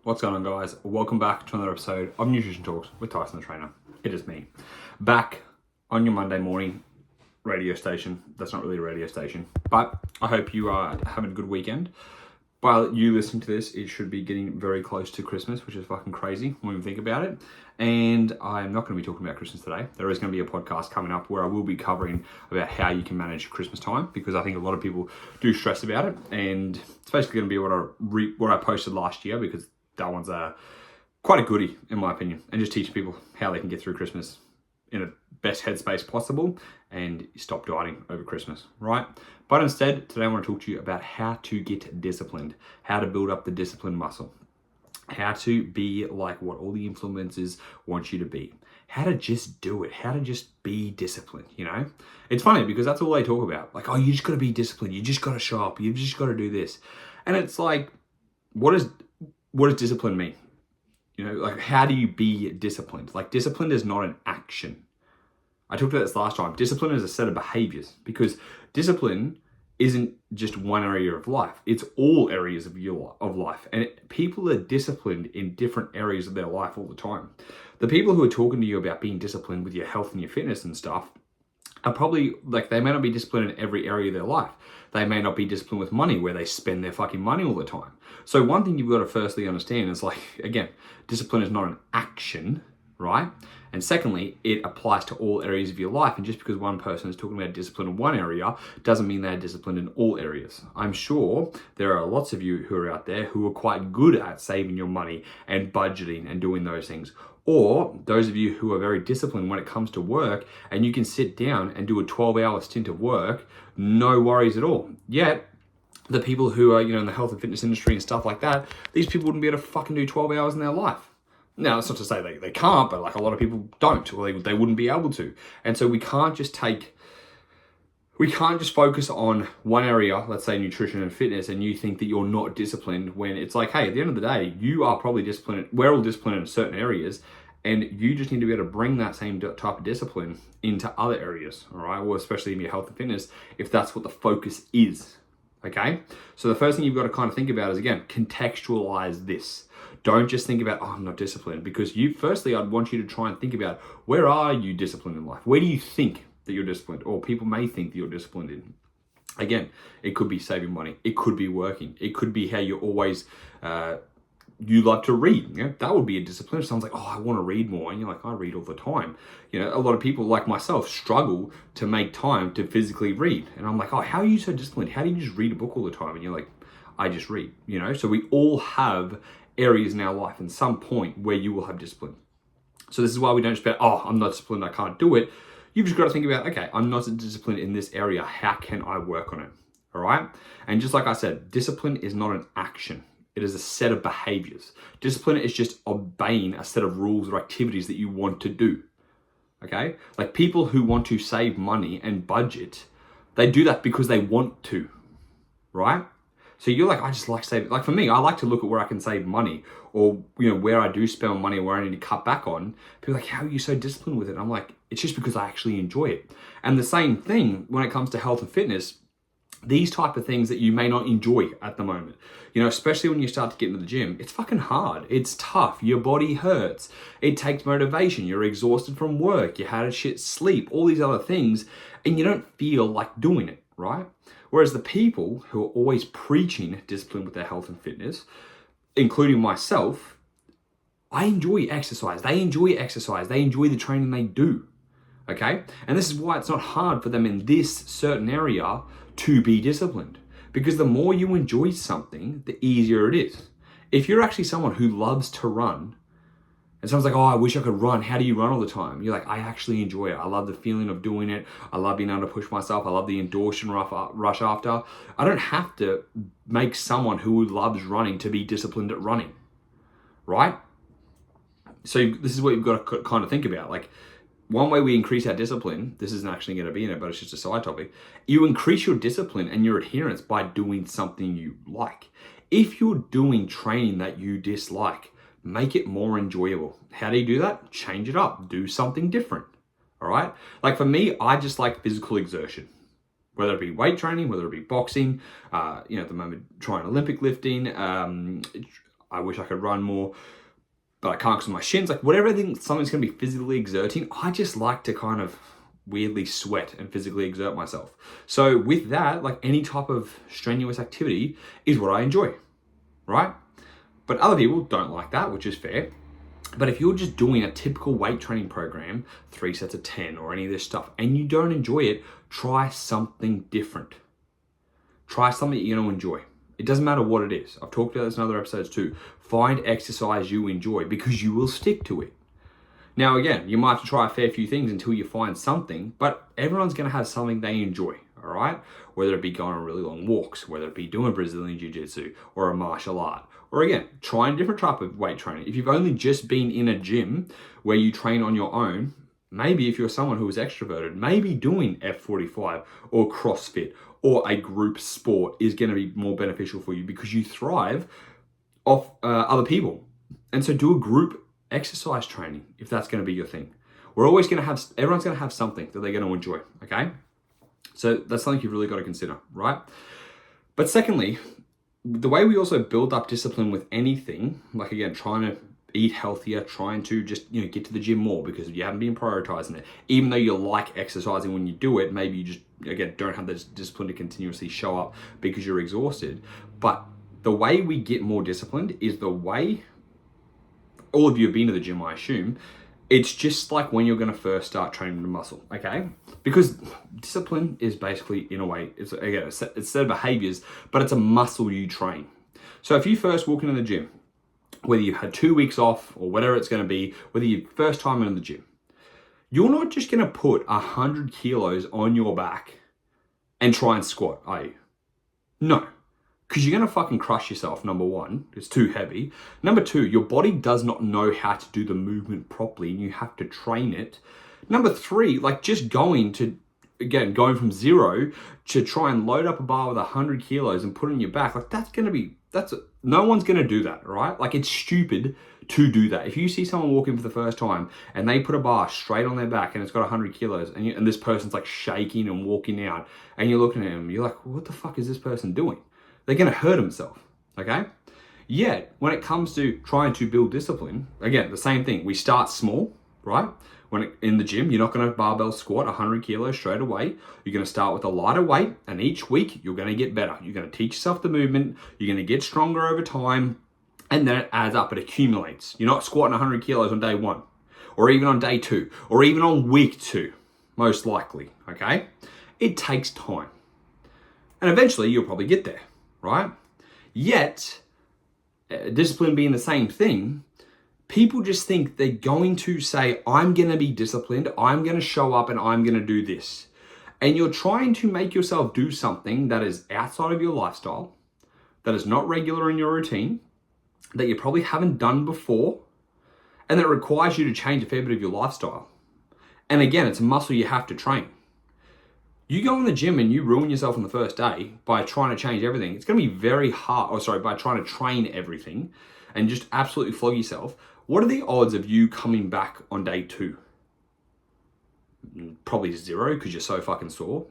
What's going on, guys? Welcome back to another episode of Nutrition Talks with Tyson the Trainer. It is me, back on your Monday morning radio station. That's not really a radio station, but I hope you are having a good weekend. While you listening to this, it should be getting very close to Christmas, which is fucking crazy when we think about it. And I'm not going to be talking about Christmas today. There is going to be a podcast coming up where I will be covering about how you can manage Christmas time, because I think a lot of people do stress about it. And it's basically going to be what I posted last year, because that one's quite a goodie, in my opinion, and just teaching people how they can get through Christmas in the best headspace possible and stop dieting over Christmas, right? But instead, today I want to talk to you about how to get disciplined, how to build up the discipline muscle, how to be like what all the influencers want you to be, how to just do it, how to just be disciplined, you know? It's funny because that's all they talk about. Like, oh, you just got to be disciplined. You just got to show up. You just got to do this. And it's like, what does discipline mean? You know, like, how do you be disciplined? Like, discipline is not an action. I talked about this last time. Discipline is a set of behaviors, because discipline isn't just one area of life. It's all areas of life. And people are disciplined in different areas of their life all the time. The people who are talking to you about being disciplined with your health and your fitness and stuff are probably, like, they may not be disciplined in every area of their life. They may not be disciplined with money, where they spend their fucking money all the time. So one thing you've got to firstly understand is, like, again, discipline is not an action, right? And secondly, it applies to all areas of your life. And just because one person is talking about discipline in one area doesn't mean they're disciplined in all areas. I'm sure there are lots of you who are out there who are quite good at saving your money and budgeting and doing those things. Or those of you who are very disciplined when it comes to work, and you can sit down and do a 12-hour stint of work, no worries at all. Yet, the people who are, in the health and fitness industry and stuff like that, these people wouldn't be able to fucking do 12 hours in their life. Now, that's not to say they can't, but like, a lot of people don't, or they wouldn't be able to. And so we can't just focus on one area, let's say nutrition and fitness, and you think that you're not disciplined, when it's like, hey, at the end of the day, you are probably disciplined. We're all disciplined in certain areas, and you just need to be able to bring that same type of discipline into other areas, all right? Well, especially in your health and fitness, if that's what the focus is, okay? So the first thing you've got to kind of think about is, again, contextualize this. Don't just think about, oh, I'm not disciplined, because firstly, I'd want you to try and think about, where are you disciplined in life? Where do you think that you're disciplined, or people may think that you're disciplined in? Again, it could be saving money. It could be working. It could be how you're always, you love to read. That would be a discipline. If someone's like, oh, I want to read more. And you're like, I read all the time. A lot of people like myself struggle to make time to physically read. And I'm like, oh, how are you so disciplined? How do you just read a book all the time? And you're like, I just read, So we all have areas in our life in some point where you will have discipline. So this is why we don't just be, oh, I'm not disciplined, I can't do it. You've just got to think about, okay, I'm not disciplined in this area. How can I work on it? All right. And just like I said, discipline is not an action. It is a set of behaviors. Discipline is just obeying a set of rules or activities that you want to do. Okay. Like, people who want to save money and budget, they do that because they want to, right? So you're like, I just like saving. Like, for me, I like to look at where I can save money, or, where I do spend money, where I need to cut back on. People are like, how are you so disciplined with it? And I'm like, it's just because I actually enjoy it. And the same thing when it comes to health and fitness, these type of things that you may not enjoy at the moment, especially when you start to get into the gym, it's fucking hard. It's tough. Your body hurts. It takes motivation. You're exhausted from work. You had a shit sleep, all these other things, and you don't feel like doing it, right? Whereas the people who are always preaching discipline with their health and fitness, including myself, I enjoy exercise. They enjoy exercise. They enjoy the training they do, okay? And this is why it's not hard for them in this certain area to be disciplined, because the more you enjoy something, the easier it is. If you're actually someone who loves to run, and someone's like, oh, I wish I could run. How do you run all the time? You're like, I actually enjoy it. I love the feeling of doing it. I love being able to push myself. I love the endorphin rush after. I don't have to make someone who loves running to be disciplined at running, right? So this is what you've got to kind of think about. Like, one way we increase our discipline, this isn't actually going to be in it, but it's just a side topic. You increase your discipline and your adherence by doing something you like. If you're doing training that you dislike, make it more enjoyable. How do you do that? Change it up. Do something different. All right? Like, for me, I just like physical exertion. Whether it be weight training, whether it be boxing, at the moment trying Olympic lifting. I wish I could run more, but I can't because of my shins. Like whatever something's going to be physically exerting, I just like to kind of weirdly sweat and physically exert myself. So with that, like any type of strenuous activity is what I enjoy, right? But other people don't like that, which is fair. But if you're just doing a typical weight training program, 3 sets of 10 or any of this stuff, and you don't enjoy it, try something different. Try something you're going to enjoy. It doesn't matter what it is. I've talked about this in other episodes too. Find exercise you enjoy because you will stick to it. Now, again, you might have to try a fair few things until you find something, but everyone's going to have something they enjoy, all right? Whether it be going on really long walks, whether it be doing Brazilian Jiu-Jitsu or a martial art, or again, trying different type of weight training. If you've only just been in a gym where you train on your own, maybe if you're someone who is extroverted, maybe doing F45 or CrossFit or a group sport is going to be more beneficial for you because you thrive off other people. And so do a group exercise training if that's going to be your thing. Everyone's going to have something that they're going to enjoy, okay? So that's something you've really got to consider, right? But secondly, the way we also build up discipline with anything, like again, trying to eat healthier, trying to just, get to the gym more because you haven't been prioritizing it. Even though you like exercising when you do it, maybe you just, again, don't have the discipline to continuously show up because you're exhausted. But the way we get more disciplined is the way, all of you have been to the gym, I assume, it's just like when you're going to first start training the muscle, okay? Because discipline is basically, in a way, it's again, it's a set of behaviors, but it's a muscle you train. So if you first walk into the gym, whether you've had 2 weeks off or whatever it's going to be, whether you're first time in the gym, you're not just going to put 100 kilos on your back and try and squat, are you? No. Because you're going to fucking crush yourself, number one. It's too heavy. Number two, your body does not know how to do the movement properly and you have to train it. Number three, like just going from zero to try and load up a bar with 100 kilos and put it on your back, like no one's going to do that, right? Like it's stupid to do that. If you see someone walk in for the first time and they put a bar straight on their back and it's got 100 kilos and this person's like shaking and walking out and you're looking at him, you're like, what the fuck is this person doing? They're going to hurt themselves, okay? Yet, when it comes to trying to build discipline, again, the same thing. We start small, right? In the gym, you're not going to barbell squat 100 kilos straight away. You're going to start with a lighter weight, and each week, you're going to get better. You're going to teach yourself the movement. You're going to get stronger over time, and then it adds up. It accumulates. You're not squatting 100 kilos on day one, or even on day two, or even on week 2, most likely, okay? It takes time. And eventually, you'll probably get there. Right? Yet, discipline being the same thing, people just think they're going to say, I'm going to be disciplined, I'm going to show up and I'm going to do this. And you're trying to make yourself do something that is outside of your lifestyle, that is not regular in your routine, that you probably haven't done before, and that requires you to change a fair bit of your lifestyle. And again, it's a muscle you have to train. You go in the gym and you ruin yourself on the first day by trying to change everything. It's going to be very hard, by trying to train everything and just absolutely flog yourself. What are the odds of you coming back on day 2? Probably 0 because you're so fucking sore,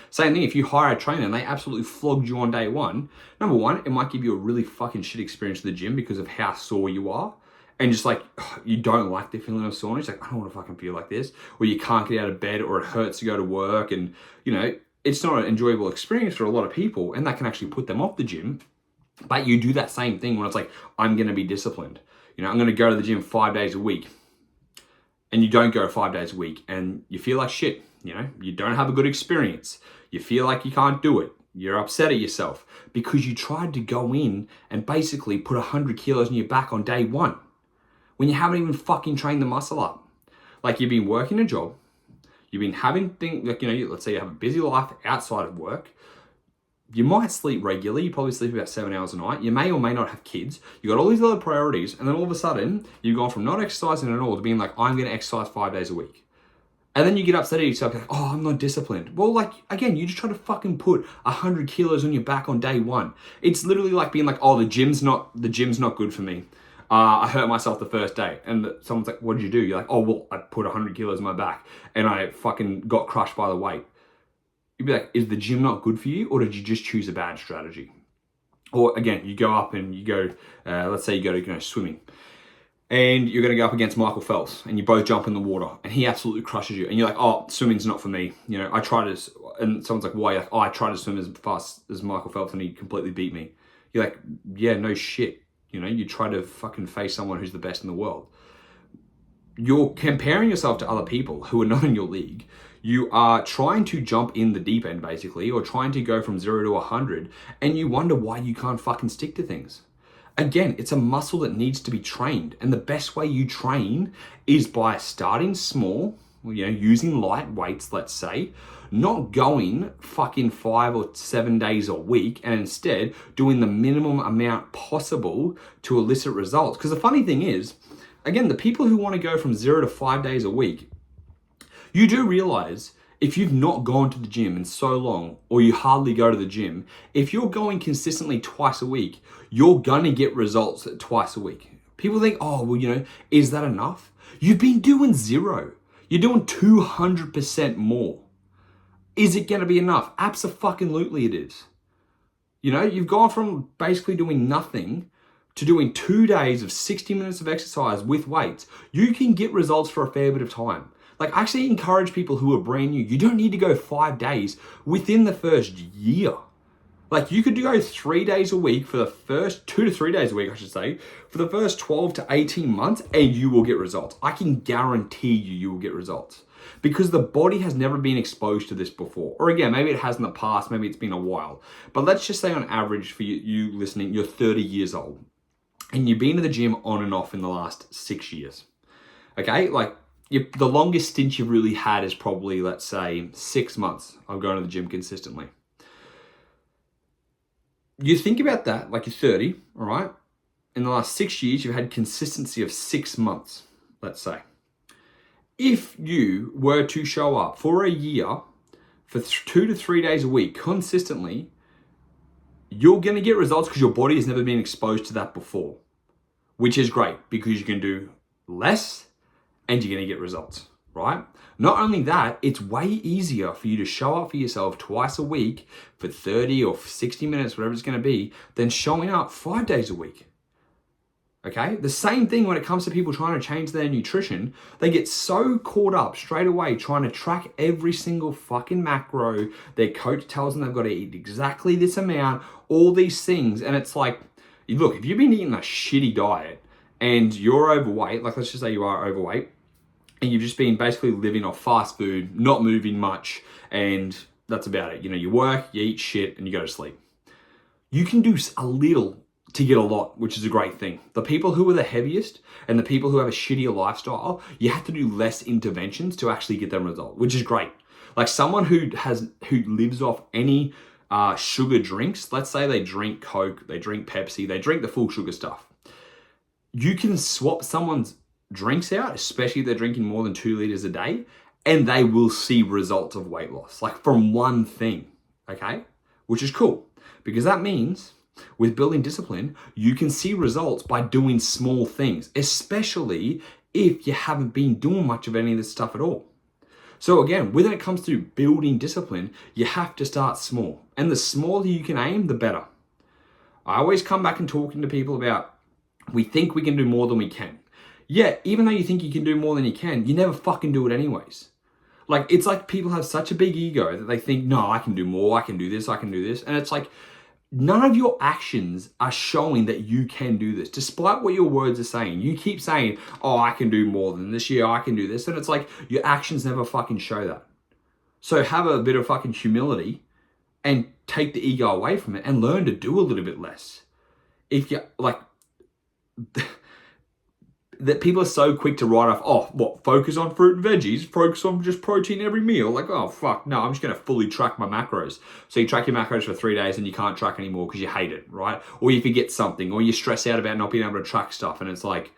Same thing, if you hire a trainer and they absolutely flogged you on day 1, number one, it might give you a really fucking shit experience at the gym because of how sore you are. And just like, you don't like the feeling of soreness, like, I don't want to fucking feel like this. Or you can't get out of bed or it hurts to go to work. And, it's not an enjoyable experience for a lot of people. And that can actually put them off the gym. But you do that same thing when it's like, I'm going to be disciplined. I'm going to go to the gym 5 days a week. And you don't go 5 days a week. And you feel like shit. You don't have a good experience. You feel like you can't do it. You're upset at yourself because you tried to go in and basically put 100 kilos on your back on day 1. When you haven't even fucking trained the muscle up. Like you've been working a job, you've been having things, like, let's say you have a busy life outside of work. You might sleep regularly, you probably sleep about 7 hours a night. You may or may not have kids. You got all these other priorities, and then all of a sudden, you've gone from not exercising at all to being like, I'm going to exercise 5 days a week. And then you get upset at yourself, like, oh, I'm not disciplined. Well, like, again, you just try to fucking put 100 kilos on your back on day 1. It's literally like being like, oh, the gym's not good for me. I hurt myself the first day. And someone's like, what did you do? You're like, oh, well, I put 100 kilos on my back and I fucking got crushed by the weight. You'd be like, is the gym not good for you or did you just choose a bad strategy? Or again, you go up and you go, let's say you go to swimming, and you're going to go up against Michael Phelps, and you both jump in the water, and he absolutely crushes you, and you're like, oh, swimming's not for me. I tried to, and someone's like, why? You're like, oh, I tried to swim as fast as Michael Phelps, and he completely beat me. You're like, yeah, no shit. You try to fucking face someone who's the best in the world. You're comparing yourself to other people who are not in your league. You are trying to jump in the deep end, basically, or trying to go from 0 to 100, and you wonder why you can't fucking stick to things. Again, it's a muscle that needs to be trained, and the best way you train is by starting small, using light weights, let's say, not going fucking 5 or 7 days a week, and instead doing the minimum amount possible to elicit results. Because the funny thing is, again, the people who want to go from 0 to 5 days a week, you do realize if you've not gone to the gym in so long, or you hardly go to the gym, if you're going consistently twice a week, you're gonna get results at twice a week. People think, oh, well, is that enough? You've been doing 0. You're doing 200% more. Is it gonna be enough? Abso-fucking-lutely it is. You've gone from basically doing nothing to doing 2 days of 60 minutes of exercise with weights. You can get results for a fair bit of time. Like, I actually encourage people who are brand new, you don't need to go 5 days within the first year. Like, you could go 3 days a week for the first 2 to 3 days a week, I should say, for the first 12 to 18 months, and you will get results. I can guarantee you will get results because the body has never been exposed to this before. Or again, maybe it has in the past, maybe it's been a while. But let's just say on average for you listening, you're 30 years old and you've been to the gym on and off in the last 6 years. Okay, like, the longest stint you've really had is probably, let's say, 6 months of going to the gym consistently. You think about that, like you're 30, all right? In the last 6 years, you've had consistency of 6 months, let's say. If you were to show up for a year for 2 to 3 days a week consistently, you're going to get results because your body has never been exposed to that before, which is great because you can do less and you're going to get results, right? Not only that, it's way easier for you to show up for yourself twice a week for 30 or 60 minutes, whatever it's going to be, than showing up 5 days a week. Okay? The same thing when it comes to people trying to change their nutrition. They get so caught up straight away trying to track every single fucking macro. Their coach tells them they've got to eat exactly this amount, all these things. And it's like, look, if you've been eating a shitty diet and you're overweight, like let's just say you are overweight, and you've just been basically living off fast food, not moving much, and that's about it. You work, you eat shit, and you go to sleep. You can do a little to get a lot, which is a great thing. The people who are the heaviest and the people who have a shittier lifestyle, you have to do less interventions to actually get them result, which is great. Like someone who lives off any sugar drinks, let's say they drink Coke, they drink Pepsi, they drink the full sugar stuff. You can swap someone's drinks out, especially if they're drinking more than 2 liters a day, and they will see results of weight loss, like from one thing, okay? Which is cool, because that means with building discipline, you can see results by doing small things, especially if you haven't been doing much of any of this stuff at all. So again, when it comes to building discipline, you have to start small, and the smaller you can aim, the better. I always come back and talking to people about, we think we can do more than we can. Yeah, even though you think you can do more than you can, you never fucking do it anyways. Like, it's like people have such a big ego that they think, no, I can do more, I can do this, I can do this. And it's like, none of your actions are showing that you can do this, despite what your words are saying. You keep saying, oh, I can do more than this, yeah, I can do this. And it's like, your actions never fucking show that. So have a bit of fucking humility and take the ego away from it and learn to do a little bit less. If you, like... that people are so quick to write off, oh, what, focus on fruit and veggies, focus on just protein every meal. Like, oh, fuck, no, I'm just going to fully track my macros. So you track your macros for 3 days and you can't track anymore because you hate it, right? Or you forget something, or you stress out about not being able to track stuff. And it's like,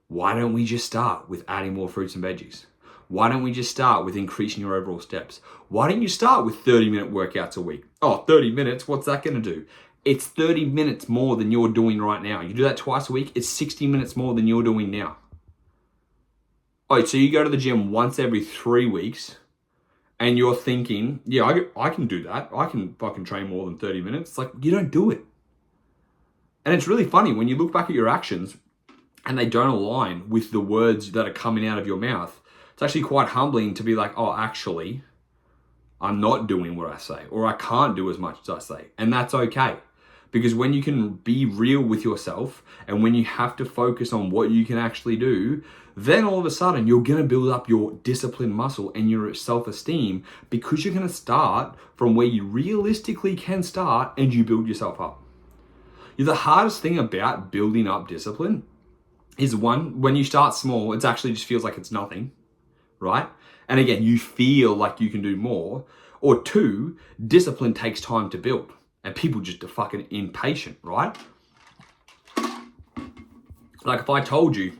why don't we just start with adding more fruits and veggies? Why don't we just start with increasing your overall steps? Why don't you start with 30-minute workouts a week? Oh, 30 minutes, what's that going to do? It's 30 minutes more than you're doing right now. You do that twice a week, it's 60 minutes more than you're doing now. Oh, so you go to the gym once every 3 weeks and you're thinking, yeah, I can do that. I can fucking train more than 30 minutes. It's like, you don't do it. And it's really funny when you look back at your actions and they don't align with the words that are coming out of your mouth. It's actually quite humbling to be like, oh, actually, I'm not doing what I say, or I can't do as much as I say. And that's okay. Because when you can be real with yourself and when you have to focus on what you can actually do, then all of a sudden you're going to build up your discipline muscle and your self-esteem, because you're going to start from where you realistically can start and you build yourself up. The hardest thing about building up discipline is, one, when you start small, it actually just feels like it's nothing, right? And again, you feel like you can do more. Or two, discipline takes time to build and people just are fucking impatient, right? Like if I told you,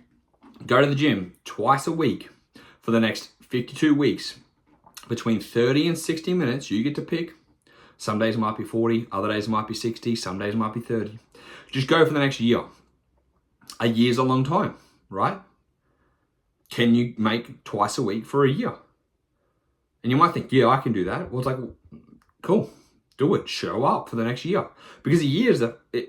go to the gym twice a week for the next 52 weeks, between 30 and 60 minutes, you get to pick. Some days it might be 40, other days it might be 60, some days it might be 30. Just go for the next year. A year's a long time, right? Can you make twice a week for a year? And you might think, yeah, I can do that. Well, it's like, cool, do it. Show up for the next year. Because a year is,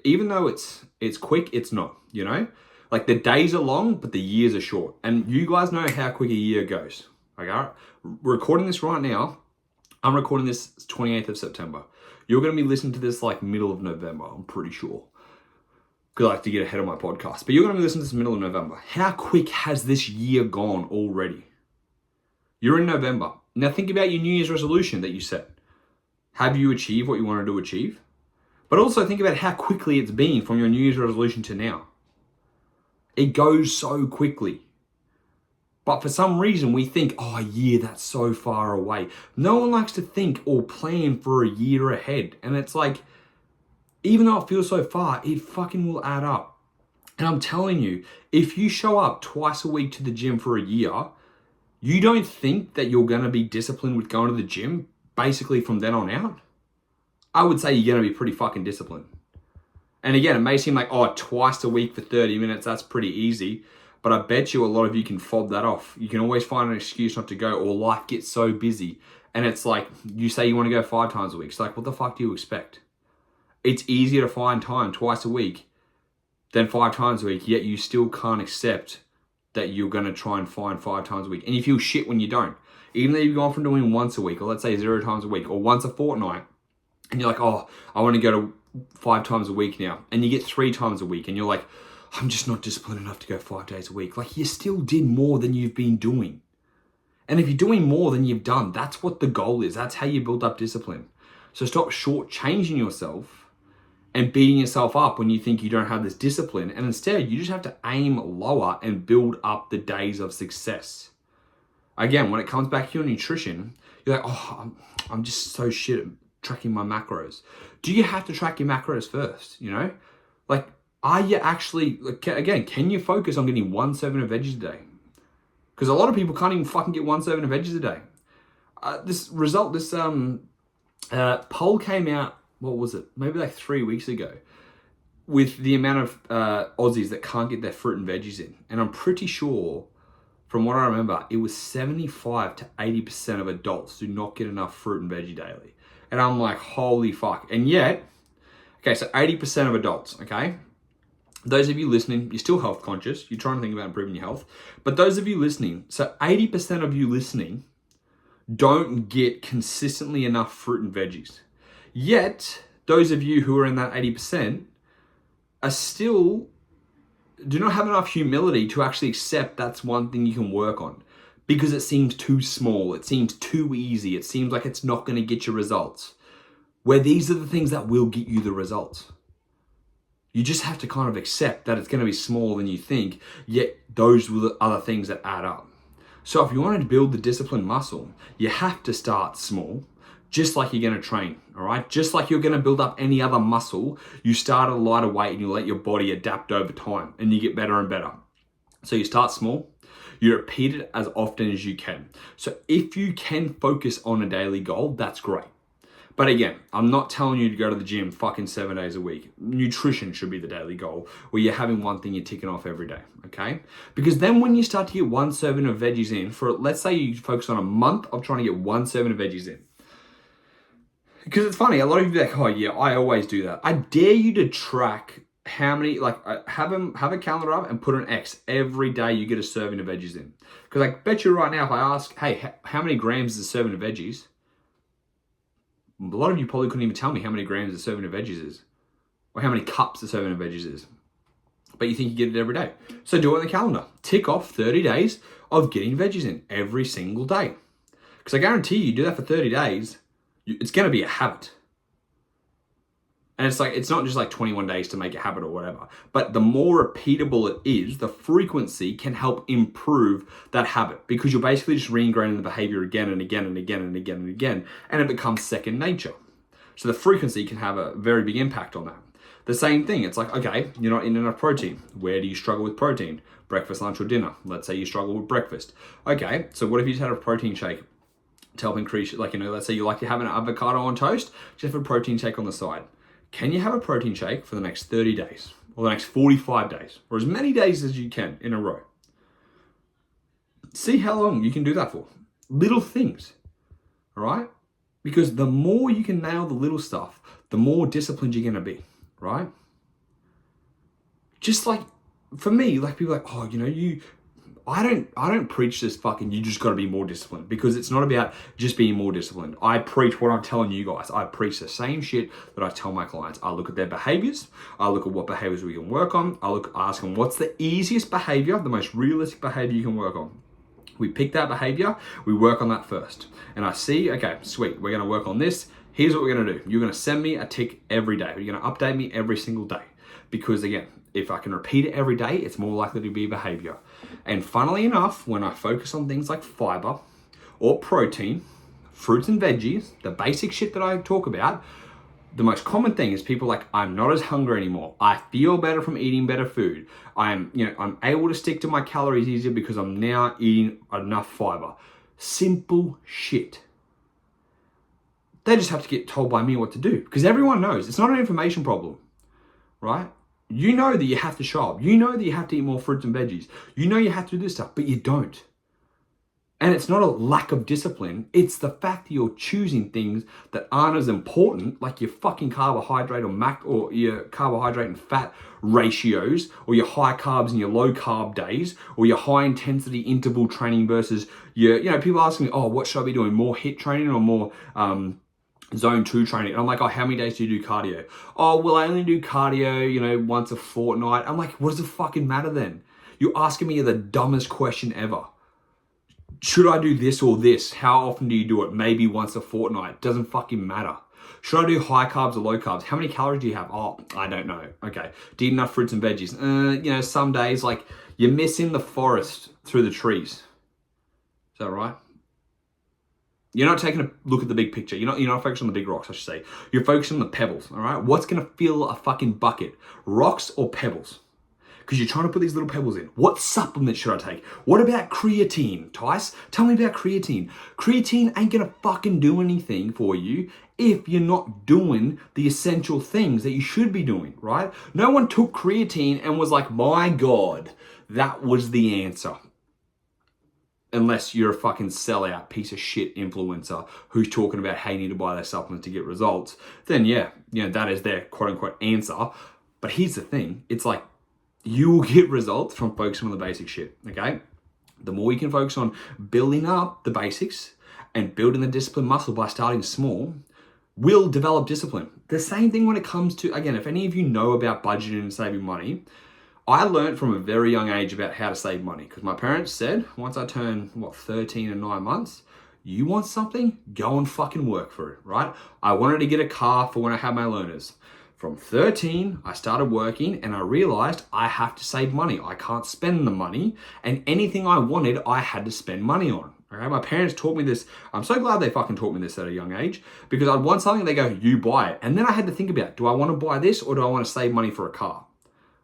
even though it's quick, it's not, you know? Like the days are long, but the years are short. And you guys know how quick a year goes. Okay, recording this right now. I'm recording this 28th of September. You're going to be listening to this like middle of November, I'm pretty sure. Because I like to get ahead of my podcast. But you're going to be listening to this middle of November. How quick has this year gone already? You're in November. Now think about your New Year's resolution that you set. Have you achieved what you wanted to achieve? But also think about how quickly it's been from your New Year's resolution to now. It goes so quickly. But for some reason we think, oh, a year, that's so far away. No one likes to think or plan for a year ahead. And it's like, even though it feels so far, it fucking will add up. And I'm telling you, if you show up twice a week to the gym for a year, you don't think that you're going to be disciplined with going to the gym basically from then on out? I would say you're going to be pretty fucking disciplined. And again, it may seem like, oh, twice a week for 30 minutes, that's pretty easy. But I bet you a lot of you can fob that off. You can always find an excuse not to go, or life gets so busy. And it's like, you say you want to go 5 times a week. It's like, what the fuck do you expect? It's easier to find time twice a week than 5 times a week, yet you still can't accept that you're going to try and find 5 times a week. And you feel shit when you don't. Even though you've gone from doing once a week, or let's say 0 times a week, or once a fortnight, and you're like, oh, I want to go to 5 times a week now. And you get 3 times a week, and you're like, I'm just not disciplined enough to go 5 days a week. Like, you still did more than you've been doing. And if you're doing more than you've done, that's what the goal is. That's how you build up discipline. So stop shortchanging yourself and beating yourself up when you think you don't have this discipline. And instead, you just have to aim lower and build up the days of success. Again, when it comes back to your nutrition, you're like, oh, I'm just so shit at tracking my macros. Do you have to track your macros first, you know? Like, are you actually, again, can you focus on getting 1 serving of veggies a day? Because a lot of people can't even fucking get 1 serving of veggies a day. This poll came out, what was it? Maybe like 3 weeks ago, with the amount of Aussies that can't get their fruit and veggies in. And I'm pretty sure, from what I remember, it was 75 to 80% of adults do not get enough fruit and veggie daily. And I'm like, holy fuck. And yet, okay, so 80% of adults, okay? Those of you listening, you're still health conscious. You're trying to think about improving your health. But those of you listening, so 80% of you listening don't get consistently enough fruit and veggies. Yet, those of you who are in that 80% are still, do not have enough humility to actually accept that's one thing you can work on. Because it seems too small. It seems too easy. It seems like it's not going to get you results. Where these are the things that will get you the results. You just have to kind of accept that it's going to be smaller than you think, yet those were the other things that add up. So if you wanted to build the discipline muscle, you have to start small, just like you're going to train, all right? Just like you're going to build up any other muscle, you start at a lighter weight and you let your body adapt over time and you get better and better. So you start small, you repeat it as often as you can. So if you can focus on a daily goal, that's great. But again, I'm not telling you to go to the gym fucking 7 days a week. Nutrition should be the daily goal, where you're having one thing you're ticking off every day, okay? Because then when you start to get 1 serving of veggies in, for let's say you focus on a month of trying to get 1 serving of veggies in. Because it's funny, a lot of you are like, oh yeah, I always do that. I dare you to track how many, like, have a calendar up and put an X every day you get a serving of veggies in. Because I bet you right now, if I ask, hey, how many grams is a serving of veggies? A lot of you probably couldn't even tell me how many grams a serving of veggies is, or how many cups a serving of veggies is. But you think you get it every day. So do it on the calendar. Tick off 30 days of getting veggies in every single day. Because I guarantee you do that for 30 days, it's going to be a habit. And it's like, it's not just like 21 days to make a habit or whatever, but the more repeatable it is, the frequency can help improve that habit, because you're basically just re-ingraining the behavior again and again and again and again and again, and it becomes second nature. So the frequency can have a very big impact on that. The same thing, it's like, okay, you're not eating enough protein. Where do you struggle with protein? Breakfast, lunch, or dinner. Let's say you struggle with breakfast. Okay, so what if you just had a protein shake to help increase, like, let's say you like to have an avocado on toast, just have a protein shake on the side. Can you have a protein shake for the next 30 days or the next 45 days or as many days as you can in a row? See how long you can do that for. Little things, all right? Because the more you can nail the little stuff, the more disciplined you're going to be, right? Just like, for me, like people are like, oh, I don't preach this fucking, you just got to be more disciplined, because it's not about just being more disciplined. I preach what I'm telling you guys. I preach the same shit that I tell my clients. I look at their behaviors. I look at what behaviors we can work on. ask them what's the easiest behavior, the most realistic behavior you can work on. We pick that behavior, we work on that first. And I see, okay, sweet, we're going to work on this. Here's what we're going to do. You're going to send me a tick every day. You're going to update me every single day. Because again, if I can repeat it every day, it's more likely to be behavior. And funnily enough, when I focus on things like fiber or protein, fruits and veggies, the basic shit that I talk about, the most common thing is people like, I'm not as hungry anymore. I feel better from eating better food. I'm able to stick to my calories easier because I'm now eating enough fiber. Simple shit. They just have to get told by me what to do, because everyone knows it's not an information problem, right? You know that you have to show up. You know that you have to eat more fruits and veggies. You know you have to do this stuff, but you don't. And it's not a lack of discipline. It's the fact that you're choosing things that aren't as important, like your fucking carbohydrate or your carbohydrate and fat ratios, or your high carbs and your low carb days, or your high intensity interval training versus your, people asking me, oh, what should I be doing? More HIIT training or more, Zone 2 training? And I'm like, oh, how many days do you do cardio? Oh, well, I only do cardio, once a fortnight. I'm like, what does it fucking matter then? You're asking me the dumbest question ever. Should I do this or this? How often do you do it? Maybe once a fortnight. Doesn't fucking matter. Should I do high carbs or low carbs? How many calories do you have? Oh, I don't know. Okay. Do you eat enough fruits and veggies? Some days, like, you're missing the forest through the trees. Is that right? You're not taking a look at the big picture. You're not focused on the big rocks, I should say. You're focused on the pebbles, all right? What's going to fill a fucking bucket? Rocks or pebbles? Because you're trying to put these little pebbles in. What supplement should I take? What about creatine, Tice? Tell me about creatine. Creatine ain't going to fucking do anything for you if you're not doing the essential things that you should be doing, right? No one took creatine and was like, my God, that was the answer. Unless you're a fucking sellout piece of shit influencer who's talking about how you need to buy their supplements to get results, then that is their quote unquote answer. But here's the thing, it's like, you will get results from focusing on the basic shit, okay? The more you can focus on building up the basics and building the discipline muscle by starting small, will develop discipline. The same thing when it comes to, again, if any of you know about budgeting and saving money, I learned from a very young age about how to save money, because my parents said, once I turned, 13 and 9 months, you want something? Go and fucking work for it, right? I wanted to get a car for when I had my learners. From 13, I started working and I realized I have to save money. I can't spend the money, and anything I wanted, I had to spend money on. Okay, my parents taught me this. I'm so glad they fucking taught me this at a young age, because I'd want something, they go, you buy it. And then I had to think about, do I want to buy this or do I want to save money for a car,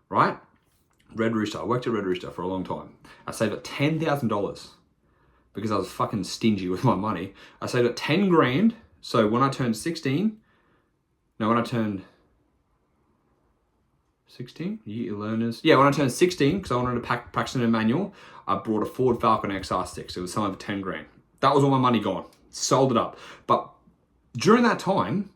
right? Red Rooster, I worked at Red Rooster for a long time. I saved up $10,000 because I was fucking stingy with my money. I saved up 10 grand. So when I turned 16, when I turned 16, year learners. Yeah, when I turned 16, because I wanted to practice in a manual, I bought a Ford Falcon XR6. It was selling for 10 grand. That was all my money gone. Sold it up. But during that time,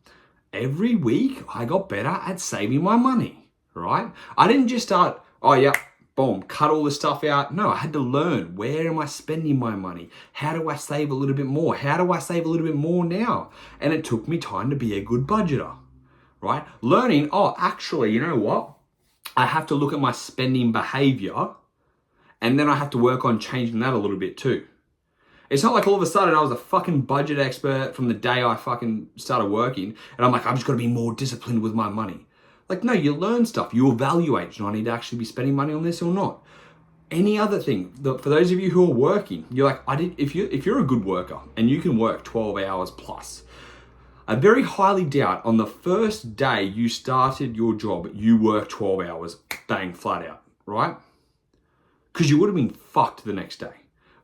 every week I got better at saving my money, right? I didn't just start, oh yeah, boom, cut all this stuff out. No, I had to learn, where am I spending my money? How do I save a little bit more? How do I save a little bit more now? And it took me time to be a good budgeter, right? Learning, oh, actually, you know what? I have to look at my spending behavior, and then I have to work on changing that a little bit too. It's not like all of a sudden I was a fucking budget expert from the day I fucking started working, and I'm like, I'm just gonna be more disciplined with my money. Like, no, you learn stuff, you evaluate, do I need to actually be spending money on this or not? Any other thing, for those of you who are working, you're like, if you're a good worker and you can work 12 hours plus, I very highly doubt on the first day you started your job, you worked 12 hours, bang, flat out, right? Because you would have been fucked the next day.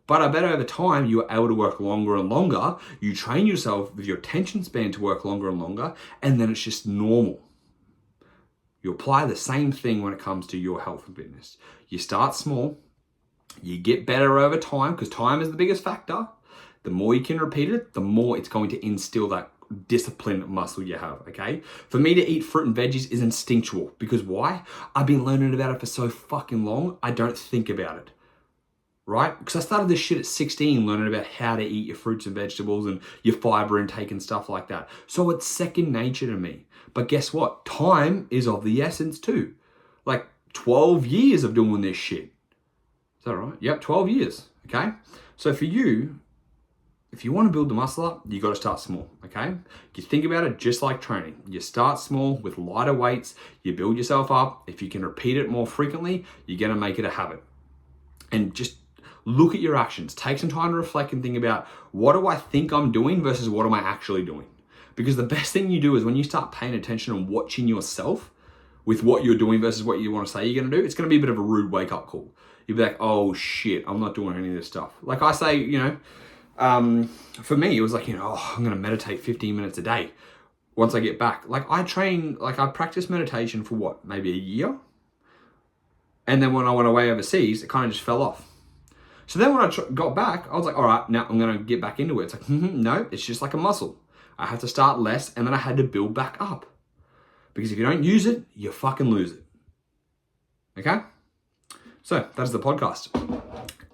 But I bet over time you were able to work longer and longer. You train yourself with your attention span to work longer and longer, and then it's just normal. You apply the same thing when it comes to your health and fitness. You start small, you get better over time, because time is the biggest factor. The more you can repeat it, the more it's going to instill that discipline muscle you have, okay? For me to eat fruit and veggies is instinctual, because why? I've been learning about it for so fucking long, I don't think about it. Right? Because I started this shit at 16, learning about how to eat your fruits and vegetables and your fiber intake and stuff like that. So it's second nature to me. But guess what? Time is of the essence too. Like 12 years of doing this shit. Is that right? Yep, 12 years. Okay? So for you, if you want to build the muscle up, you got to start small. Okay? You think about it just like training. You start small with lighter weights, you build yourself up. If you can repeat it more frequently, you're going to make it a habit. And just look at your actions. Take some time to reflect and think about, what do I think I'm doing versus what am I actually doing? Because the best thing you do is when you start paying attention and watching yourself with what you're doing versus what you want to say you're going to do, it's going to be a bit of a rude wake-up call. You'll be like, oh shit, I'm not doing any of this stuff. Like I say, for me, it was like, I'm going to meditate 15 minutes a day once I get back. Like I practiced meditation for what, maybe a year? And then when I went away overseas, it kind of just fell off. So then when I got back, I was like, all right, now I'm going to get back into it. It's like, no, it's just like a muscle. I have to start less, and then I had to build back up. Because if you don't use it, you fucking lose it. Okay? So that is the podcast.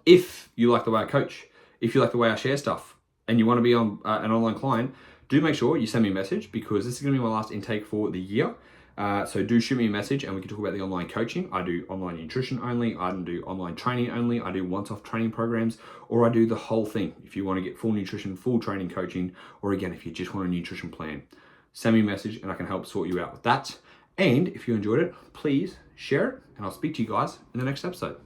If you like the way I coach, if you like the way I share stuff, and you want to be on an online client, do make sure you send me a message, because this is going to be my last intake for the year. So do shoot me a message and we can talk about the online coaching. I do online nutrition only, I do online training only, I do once-off training programs, or I do the whole thing. If you want to get full nutrition, full training coaching, or again, if you just want a nutrition plan, send me a message and I can help sort you out with that. And if you enjoyed it, please share it, and I'll speak to you guys in the next episode.